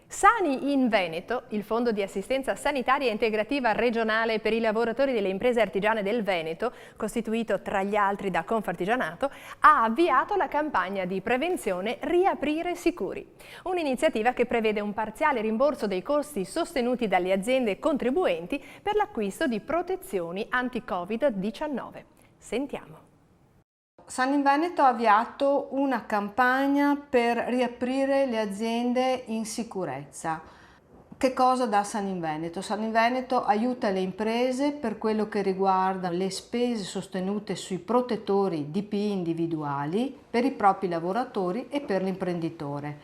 Sani in Veneto, il Fondo di Assistenza Sanitaria Integrativa Regionale per i lavoratori delle imprese artigiane del Veneto, costituito tra gli altri da Confartigianato, ha avviato la campagna di prevenzione Riaprire Sicuri, un'iniziativa che prevede un parziale rimborso dei costi sostenuti dalle aziende contribuenti per l'acquisto di protezioni anti-Covid-19. Sentiamo. Sani in Veneto ha avviato una campagna per riaprire le aziende in sicurezza. Che cosa dà Sani in Veneto? Sani in Veneto aiuta le imprese per quello che riguarda le spese sostenute sui protettori DPI individuali per i propri lavoratori e per l'imprenditore.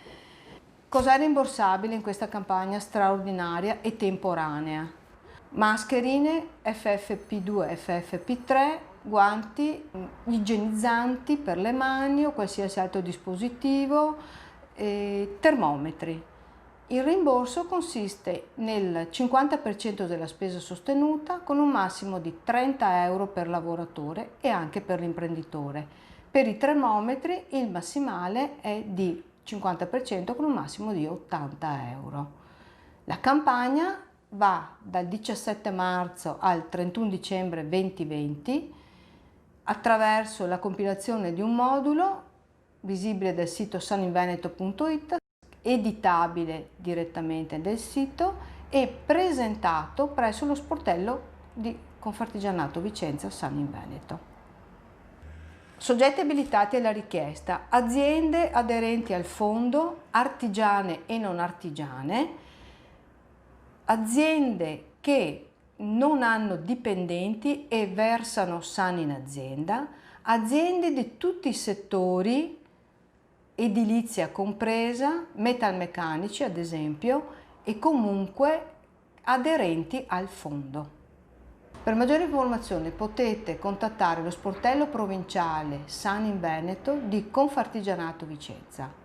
Cos'è rimborsabile in questa campagna straordinaria e temporanea? Mascherine FFP2, FFP3, guanti, igienizzanti per le mani o qualsiasi altro dispositivo, termometri. Il rimborso consiste nel 50% della spesa sostenuta con un massimo di 30 euro per lavoratore e anche per l'imprenditore. Per i termometri il massimale è di 50% con un massimo di 80 euro. La campagna va dal 17 marzo al 31 dicembre 2020 attraverso la compilazione di un modulo visibile dal sito saninveneto.it, editabile direttamente del sito e presentato presso lo sportello di Confartigianato Vicenza Sani in Veneto. Soggetti abilitati alla richiesta: aziende aderenti al fondo, artigiane e non artigiane, aziende che non hanno dipendenti e versano sani in azienda, aziende di tutti i settori, edilizia compresa, metalmeccanici ad esempio, e comunque aderenti al fondo. Per maggiori informazioni potete contattare lo sportello provinciale Sani in Veneto di Confartigianato Vicenza.